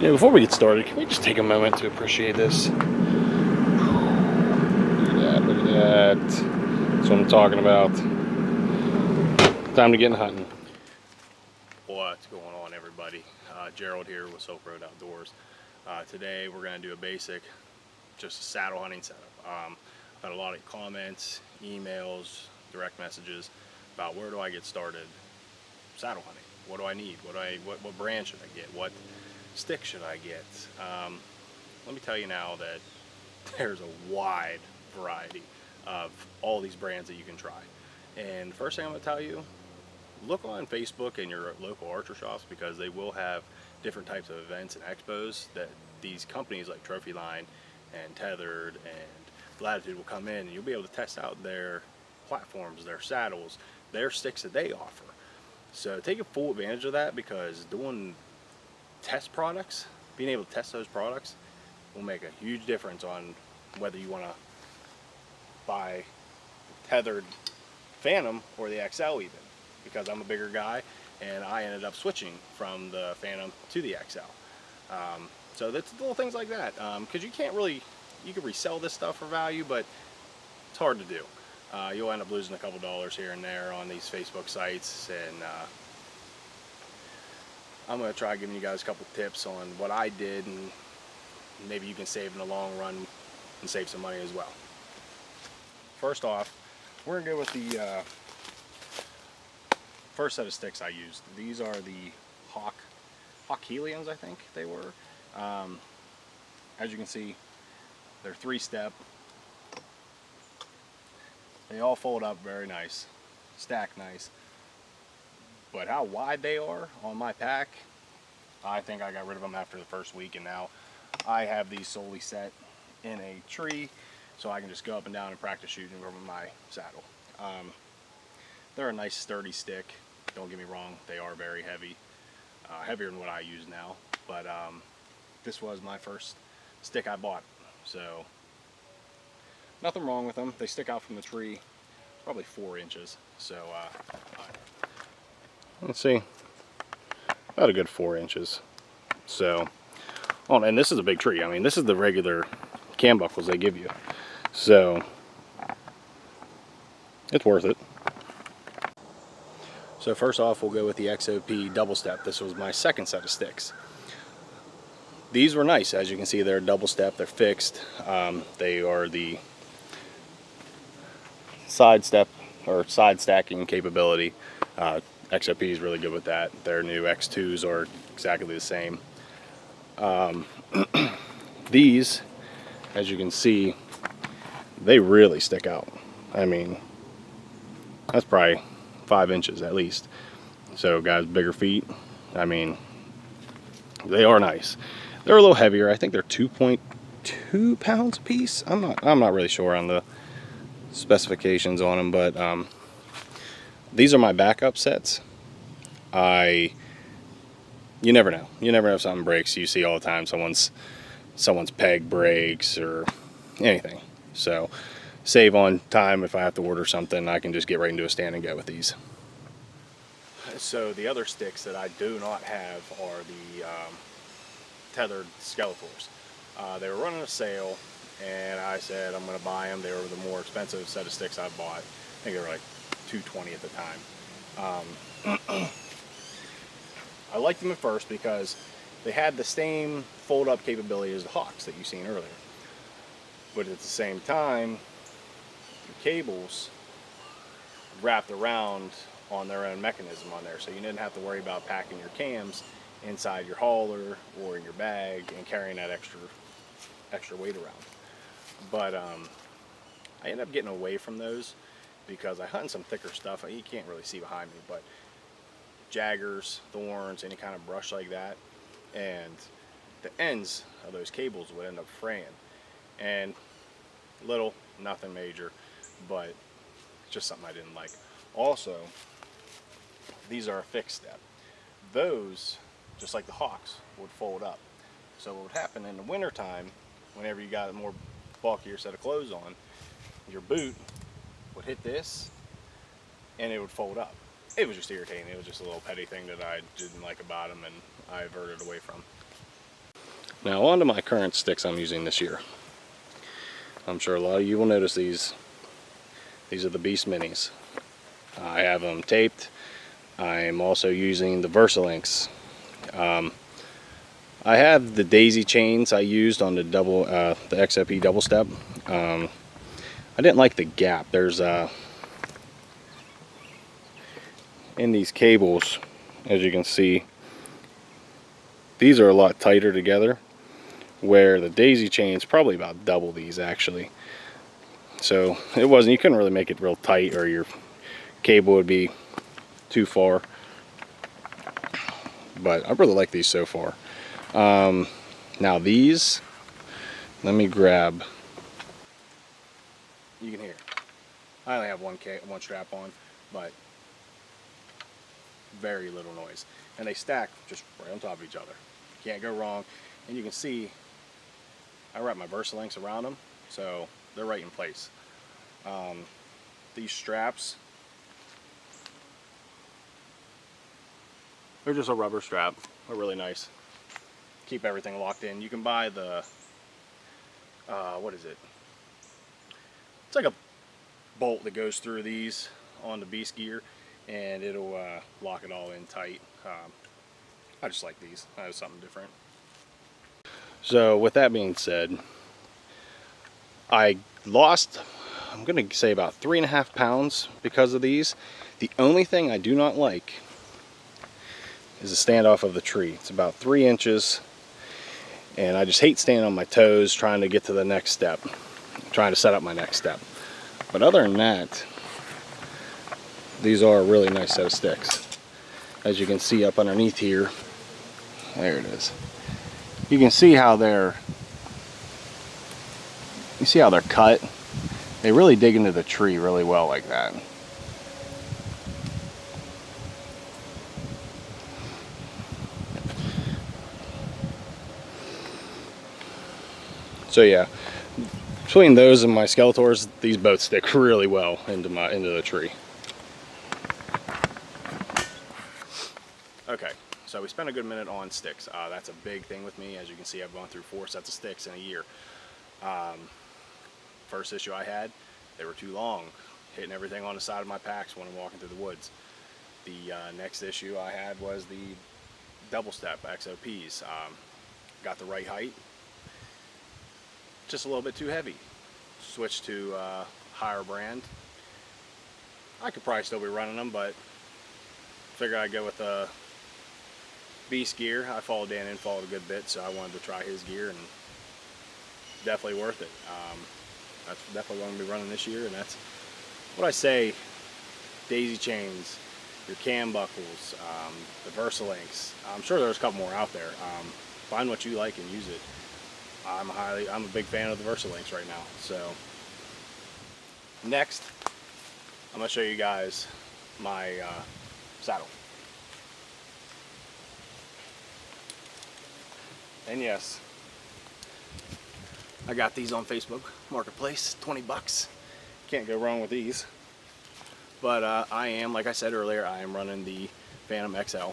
Yeah, before we get started, can we just take a moment to appreciate this? Look at that, look at that. That's what I'm talking about. Time to get in hunting. What's going on, everybody? Gerald here with Silk Road Outdoors. Today we're going to do a basic, just a saddle hunting setup. I've had a lot of comments, emails, direct messages about where do I get started saddle hunting? What do I need? What brand should I get? What stick should I get? Let me tell you now that there's a wide variety of all these brands that you can try. And the first thing I'm going to tell you, look on Facebook and your local archer shops, because they will have different types of events and expos that these companies like Trophy Line and Tethered and Latitude will come in, and you'll be able to test out their platforms, their saddles, their sticks that they offer. So take a full advantage of that, because doing test products, being able to test those products will make a huge difference on whether you want to buy Tethered Phantom or the XL even, because I'm a bigger guy and I ended up switching from the Phantom to the XL. So that's little things like that, because you can't really, you can resell this stuff for value, but it's hard to do. You'll end up losing a couple dollars here and there on these Facebook sites, and I'm going to try giving you guys a couple tips on what I did, and maybe you can save in the long run and save some money as well. First off, we're going to go with the first set of sticks I used. These are the Hawk Heliums, I think they were. As you can see, they're 3-step. They all fold up very nice, stack nice. But how wide they are on my pack, I think I got rid of them after the first week, and now I have these solely set in a tree so I can just go up and down and practice shooting from my saddle. They're a nice sturdy stick, don't get me wrong, they are very heavy, heavier than what I use now, but this was my first stick I bought, so nothing wrong with them. They stick out from the tree probably 4 inches, so let's see, about a good 4 inches. So, oh, and this is a big tree. I mean, this is the regular cam buckles they give you, so it's worth it. So first off, we'll go with the XOP double step. This was my second set of sticks. These were nice. As you can see, they're double step, they're fixed. They are the side step or side stacking capability. XOP is really good with that. Their new X2s are exactly the same. These, as you can see, they really stick out. I mean, that's probably 5 inches at least. So guys, bigger feet, I mean, they are nice. They're a little heavier. I think they're 2.2 pounds a piece. I'm not really sure on the specifications on them, but these are my backup sets. You never know. You never know if something breaks. You see all the time someone's peg breaks or anything. So save on time. If I have to order something, I can just get right into a stand and go with these. So the other sticks that I do not have are the Tethered Skeletors. They were running a sale, and I said I'm going to buy them. They were the more expensive set of sticks I bought. I think they were like $220 at the time. I liked them at first because they had the same fold-up capability as the Hawks that you've seen earlier. But at the same time, the cables wrapped around on their own mechanism on there, so you didn't have to worry about packing your cams inside your hauler or in your bag and carrying that extra weight around. But I ended up getting away from those because I hunt some thicker stuff. You can't really see behind me, but jaggers, thorns, any kind of brush like that, and the ends of those cables would end up fraying. And nothing major, but it's just something I didn't like. Also, these are a fixed step. Those, just like the Hawks, would fold up. So what would happen in the winter time, whenever you got a more bulkier set of clothes on, your boot would hit this and it would fold up. It was just irritating. It was just a little petty thing that I didn't like about them, and I averted away from. Now on to my current sticks I'm using this year. I'm sure a lot of you will notice these. These are the Beast Minis. I have them taped. I'm also using the Versalinks. I have the daisy chains I used on the XOP double step. I didn't like the gap. There's in these cables, as you can see, these are a lot tighter together, where the daisy chain's probably about double these actually. So you couldn't really make it real tight, or your cable would be too far. But I really like these so far. Now these, let me grab. You can hear. I only have one strap on, but very little noise, and they stack just right on top of each other. Can't go wrong. And you can see I wrap my Versalinks around them, so they're right in place. These straps, they're just a rubber strap. They're really nice. Keep everything locked in. You can buy the what is it? It's like a bolt that goes through these on the Beast gear, and it'll lock it all in tight. I just like these. I have something different. So with that being said, I lost, I'm going to say about 3.5 pounds because of these. The only thing I do not like is the standoff of the tree. It's about 3 inches, and I just hate standing on my toes trying to get to the next step, trying to set up my next step. But other than that, these are a really nice set of sticks. As you can see up underneath here, there it is. You can see how they're cut. They really dig into the tree really well like that. So yeah, between those and my Skeletors, these both stick really well into the tree. Okay, so we spent a good minute on sticks. That's a big thing with me. As you can see, I've gone through 4 sets of sticks in a year. First issue I had, they were too long, hitting everything on the side of my packs when I'm walking through the woods. The next issue I had was the double step XOPs. Got the right height, just a little bit too heavy. Switched to higher brand. I could probably still be running them, but figured I'd go with the Beast gear. I followed Dan Infall a good bit, so I wanted to try his gear, and definitely worth it. That's definitely what I'm going to be running this year, and that's what I say. Daisy chains, your cam buckles, the Versalinks. I'm sure there's a couple more out there. Find what you like and use it. I'm a big fan of the Versalinks right now. So next, I'm going to show you guys my saddle. And yes, I got these on Facebook Marketplace, 20 bucks. Can't go wrong with these. But I am, like I said earlier, I am running the Phantom XL.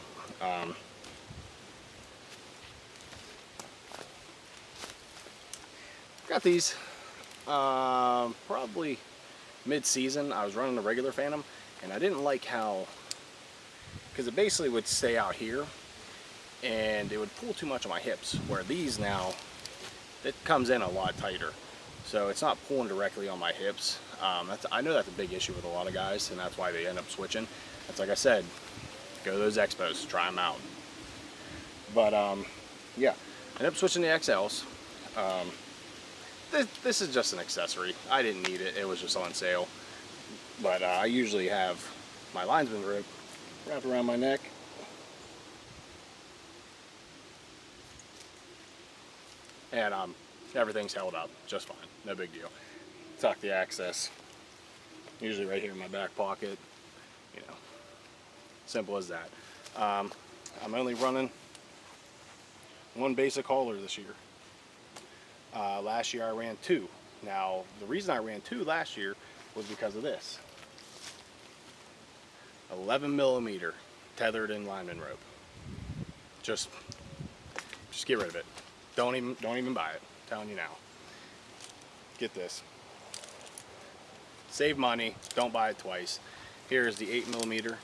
Got these probably mid-season. I was running the regular Phantom, and I didn't like how, because it basically would stay out here, and it would pull too much on my hips, where these now, it comes in a lot tighter. So it's not pulling directly on my hips. I know that's a big issue with a lot of guys, and that's why they end up switching. That's like I said, go to those expos, try them out. But yeah, I ended up switching the XLs. This is just an accessory. I didn't need it, it was just on sale. But I usually have my linesman rope wrapped around my neck. And everything's held up just fine, no big deal. Tuck the access, usually right here in my back pocket, you know, simple as that. I'm only running one basic hauler this year. Last year I ran 2. Now, the reason I ran 2 last year was because of this. 11mm tethered in lineman rope. Just get rid of it. Don't even buy it. I'm telling you now. Get this. Save money. Don't buy it twice. Here is the 8mm,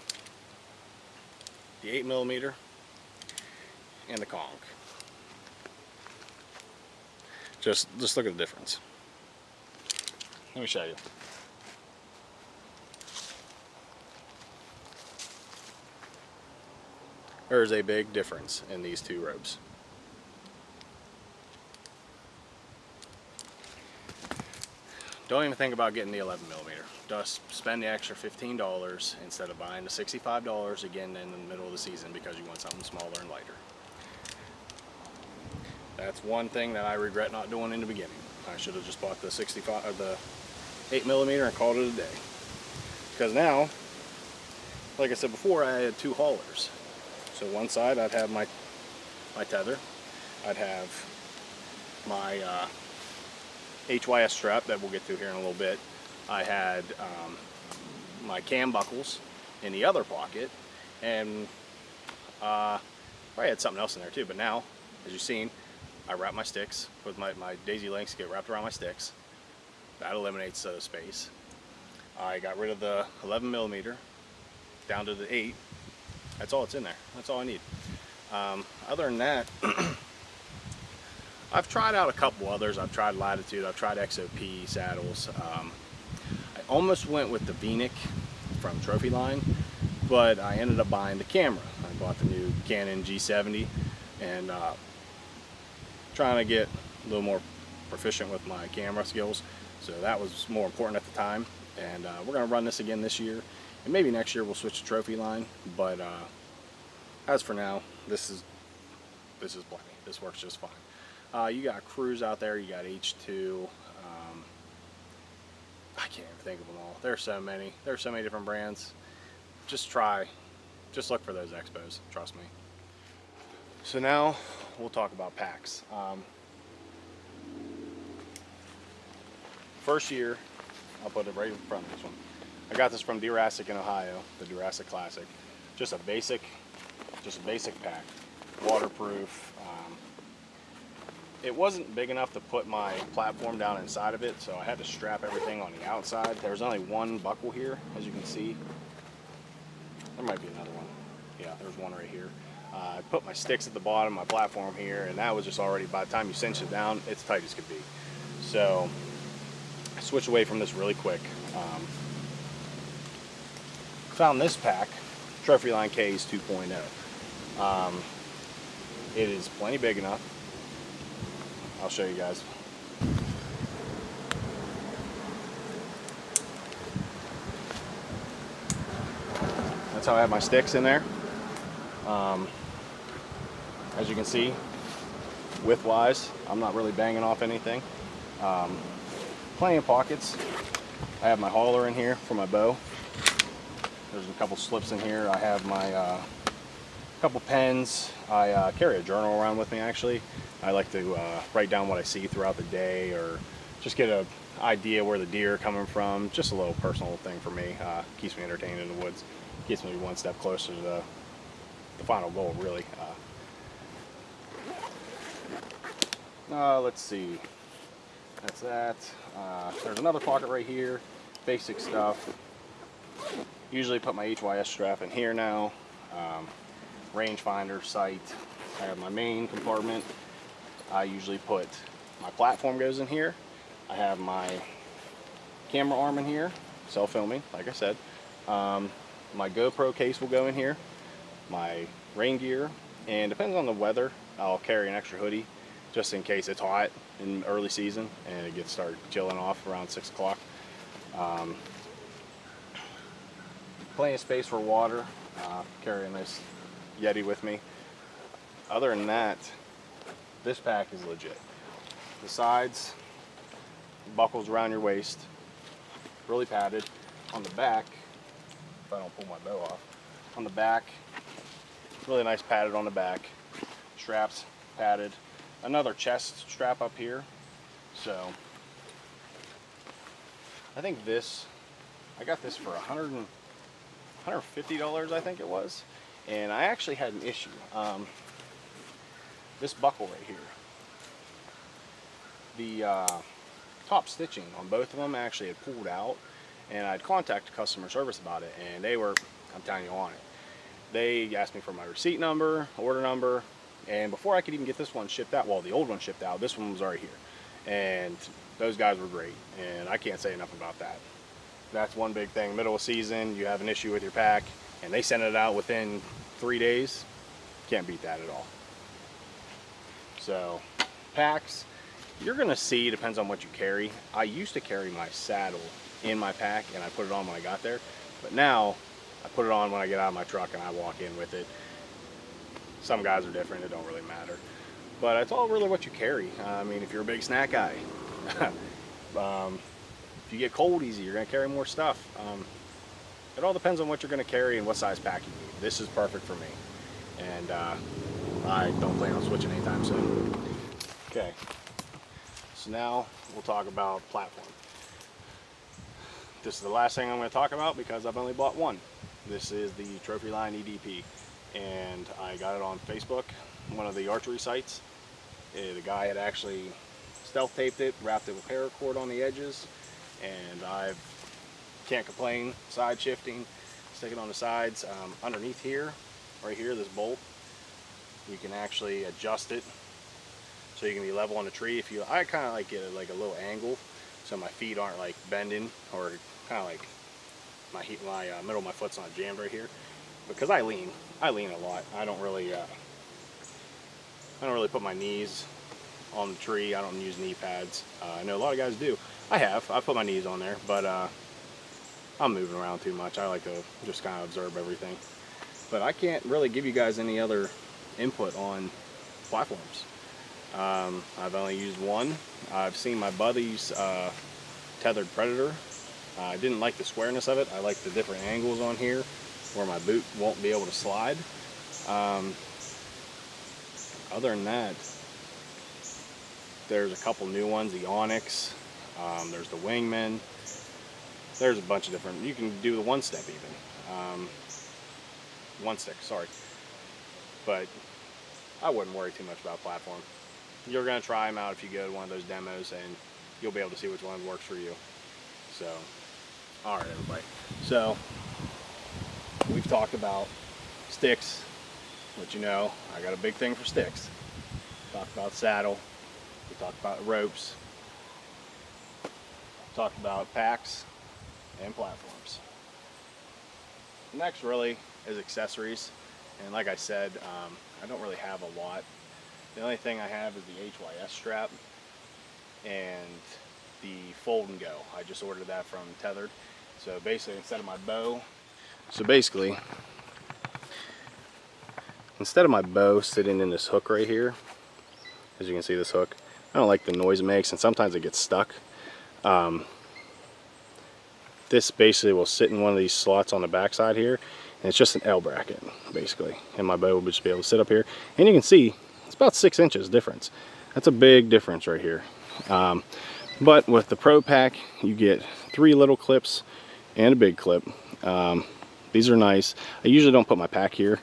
and the conch. Just look at the difference. Let me show you. There's a big difference in these two ropes. Don't even think about getting the 11mm. Just spend the extra $15 instead of buying the $65 again in the middle of the season because you want something smaller and lighter. That's one thing that I regret not doing in the beginning. I should have just bought the 65 or the 8mm and called it a day. Because now, like I said before, I had two haulers. So one side I'd have my tether, I'd have my HYS strap that we'll get to here in a little bit. I had my cam buckles in the other pocket, and probably had something else in there too. But now, as you've seen, I wrap my sticks with my daisy links get wrapped around my sticks. That eliminates space. I got rid of the 11mm down to the 8. That's all it's in there. That's all I need. Other than that, I've tried out a couple others. I've tried Latitude. I've tried XOP saddles. I almost went with the V-neck from Trophy Line, but I ended up buying the camera. I bought the new Canon G70 and trying to get a little more proficient with my camera skills. So that was more important at the time. And we're going to run this again this year. And maybe next year we'll switch to Trophy Line. But as for now, this is plenty. This works just fine. You got Cruise out there. You got H2. I can't even think of them all. There's so many. There's so many different brands. Just look for those expos. Trust me. So now we'll talk about packs. First year, I'll put it right in front of this one. I got this from Jurassic in Ohio, the Jurassic Classic. Just a basic pack, waterproof. It wasn't big enough to put my platform down inside of it, so I had to strap everything on the outside. There was only one buckle here, as you can see. There might be another one. Yeah, there's one right here. I put my sticks at the bottom, my platform here, and that was just already, by the time you cinch it down, it's tight as could be. So I switched away from this really quick. Found this pack, Trophy Line K's 2.0. It is plenty big enough. I'll show you guys. That's how I have my sticks in there. As you can see, width-wise, I'm not really banging off anything. Plenty of pockets. I have my hauler in here for my bow. There's a couple slips in here. I have my couple pens. I carry a journal around with me, actually. I like to write down what I see throughout the day, or just get an idea where the deer are coming from. Just a little personal thing for me. Keeps me entertained in the woods. Gets me one step closer to the final goal, really. Let's see. That's that. There's another pocket right here. Basic stuff. Usually put my HYS strap in here now. Rangefinder, sight. I have my main compartment. I usually put my platform goes in here. I have my camera arm in here, self-filming, like I said. My GoPro case will go in here. My rain gear, and depending on the weather, I'll carry an extra hoodie just in case it's hot in early season and it gets start chilling off around 6 o'clock. Plenty of space for water. Carry a nice Yeti with me. Other than that, this pack is legit. The sides, buckles around your waist, really padded. On the back, if I don't pull my bow off, on the back, really nice padded on the back. Straps padded. Another chest strap up here. So I think I got this for $150, I think it was. And I actually had an issue. This buckle right here, the top stitching on both of them actually had pulled out, and I'd contacted customer service about it, and they were, I'm telling you, on it. They asked me for my receipt number, order number, and before I could even get this one shipped out, well, the old one shipped out, this one was already here. And those guys were great, and I can't say enough about that. That's one big thing. Middle of season, you have an issue with your pack, and they send it out within 3 days. Can't beat that at all. So, packs, you're gonna see, depends on what you carry. I used to carry my saddle in my pack, and I put it on when I got there. But now, I put it on when I get out of my truck and I walk in with it. Some guys are different, it don't really matter. But it's all really what you carry. I mean, if you're a big snack guy, if you get cold easy, you're gonna carry more stuff. It all depends on what you're gonna carry and what size pack you need. This is perfect for me. And I don't plan on switching anytime soon. Okay, so now we'll talk about platform. This is the last thing I'm gonna talk about because I've only bought one. This is the Trophy Line EDP, and I got it on Facebook, one of the archery sites. The guy had actually stealth taped it, wrapped it with paracord on the edges, and I can't complain. Side shifting, stick it on the sides. Underneath here, right here, this bolt, you can actually adjust it so you can be level on the tree. If you, I kind of like it like a little angle, so my feet aren't like bending, or kind of like my middle of my foot's not jammed right here, because I lean a lot. I don't really put my knees on the tree. I don't use knee pads. I know a lot of guys do. I put my knees on there, but I'm moving around too much. I like to just kind of observe everything. But I can't really give you guys any other input on platforms. I've only used one. I've seen my buddy's tethered Predator. I didn't like the squareness of it. I like the different angles on here where my boot won't be able to slide. Other than that, there's a couple new ones, the Onyx, there's the Wingman, there's a bunch of different, you can do the one step even, one stick, sorry, but I wouldn't worry too much about platform. You're going to try them out if you go to one of those demos, and you'll be able to see which one works for you. So, alright everybody, so we've talked about sticks, but you know, I got a big thing for sticks. Talked about saddle, we talked about ropes, talked about packs and platforms. Next really is accessories, and like I said, I don't really have a lot. The only thing I have is the HYS strap and the fold and go. I just ordered that from Tethered. So basically instead of my bow, instead of my bow sitting in this hook right here, as you can see this hook, I don't like the noise it makes, and sometimes it gets stuck. This basically will sit in one of these slots on the back side here, and it's just an L bracket basically, and my bow will just be able to sit up here, and you can see it's about 6 inches difference. That's a big difference right here. But with the Pro Pack, you get 3 little clips and a big clip. These are nice. I usually don't put my pack here.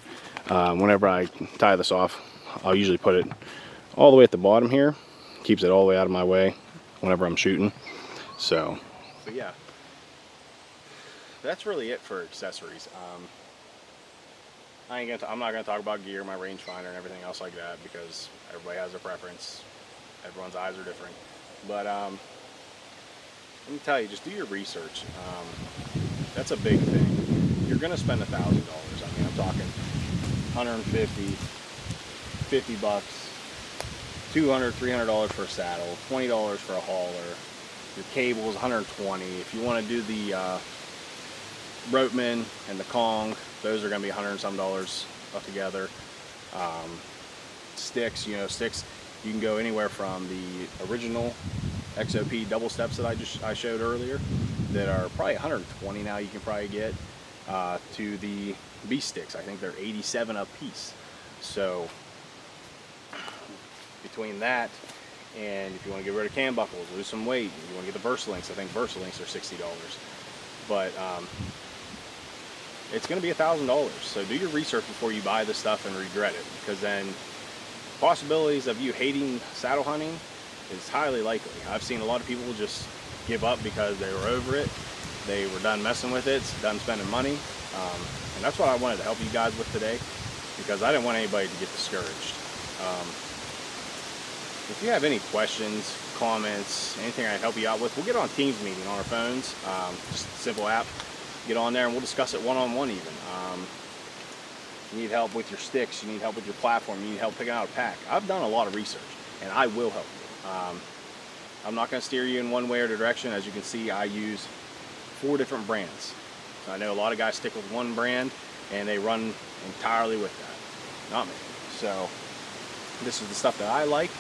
Whenever I tie this off, I'll usually put it all the way at the bottom here. Keeps it all the way out of my way whenever I'm shooting. So yeah, that's really it for accessories. I'm not gonna talk about gear, my rangefinder and everything else like that, because everybody has a preference. Everyone's eyes are different. But let me tell you, just do your research. That's a big thing. You're gonna spend $1,000. I mean, I'm talking 150, 50 bucks, $200, $300 for a saddle, $20 for a hauler. Your cable is 120. If you want to do the ropeman and the Kong, those are going to be $100 and some altogether. Sticks, sticks, you can go anywhere from the original XOP double steps that I showed earlier, that are probably 120 now you can probably get, to the Beast sticks. I think they're 87 a piece. So between that, and if you want to get rid of cam buckles, lose some weight, you want to get the Versalinks, I think Versalinks are $60. But it's going to be $1,000. So do your research before you buy this stuff and regret it, because then possibilities of you hating saddle hunting is highly likely. I've seen a lot of people just give up because they were over it. They were done messing with it, done spending money. And that's what I wanted to help you guys with today, because I didn't want anybody to get discouraged. If you have any questions, comments, anything I can help you out with, we'll get on Teams meeting on our phones. Just a simple app. Get on there and we'll discuss it one-on-one even. You need help with your sticks, you need help with your platform, you need help picking out a pack. I've done a lot of research and I will help you. I'm not going to steer you in one way or the direction. As you can see, I use 4 different brands. So I know a lot of guys stick with one brand and they run entirely with that. Not me. So this is the stuff that I like,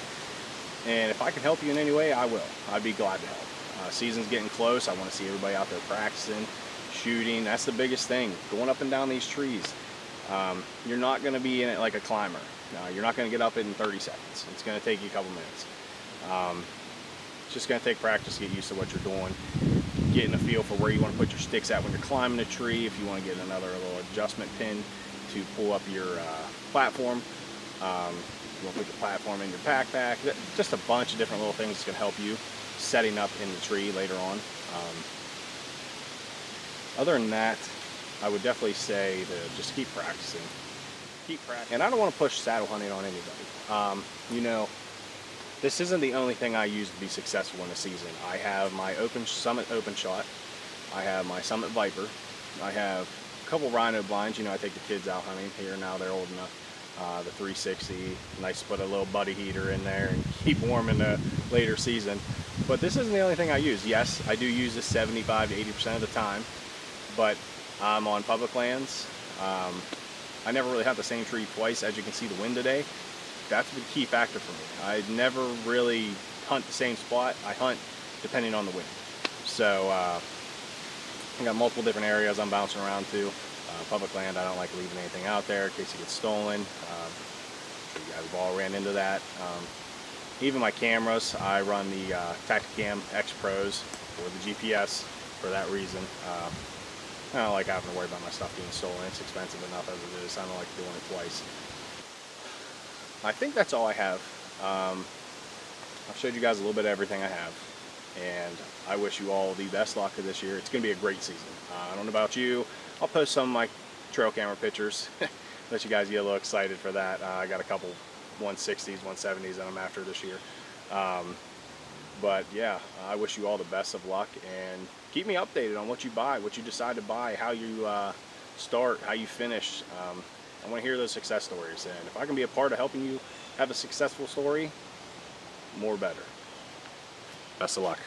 and if I can help you in any way, I will. I'd be glad to help. Season's getting close. I want to see everybody out there practicing, shooting. That's the biggest thing. Going up and down these trees. You're not going to be in it like a climber. You're not going to get up it in 30 seconds. It's going to take you a couple minutes. It's just going to take practice to get used to what you're doing, getting a feel for where you want to put your sticks at when you're climbing a tree, if you want to get another little adjustment pin to pull up your platform. You want to put your platform in your backpack. Just a bunch of different little things that's going to help you setting up in the tree later on. Other than that, I would definitely say to just keep practicing. Keep practicing. And I don't want to push saddle hunting on anybody. You know, this isn't the only thing I use to be successful in the season. I have my Summit Open Shot. I have my Summit Viper. I have a couple rhino blinds. You know, I take the kids out hunting here now. They're old enough. The 360. Nice to put a little buddy heater in there and keep warm in the later season. But this isn't the only thing I use. Yes, I do use this 75 to 80% of the time. But I'm on public lands. I never really have the same tree twice. As you can see, the wind today, that's the key factor for me. I never really hunt the same spot. I hunt depending on the wind. So I got multiple different areas I'm bouncing around to. Public land, I don't like leaving anything out there in case it gets stolen. You guys have all ran into that. Even my cameras, I run the Tacticam X Pros for the GPS for that reason. I don't like having to worry about my stuff being stolen. It's expensive enough as it is. I don't like doing it twice. I think that's all I have. I've showed you guys a little bit of everything I have, and I wish you all the best luck of this year. It's going to be a great season. I don't know about you. I'll post some of my trail camera pictures. Let you guys get a little excited for that. I got a couple 160s, 170s that I'm after this year. But yeah, I wish you all the best of luck, and keep me updated on what you buy, what you decide to buy, how you start, how you finish. I want to hear those success stories, and if I can be a part of helping you have a successful story, more better. Best of luck.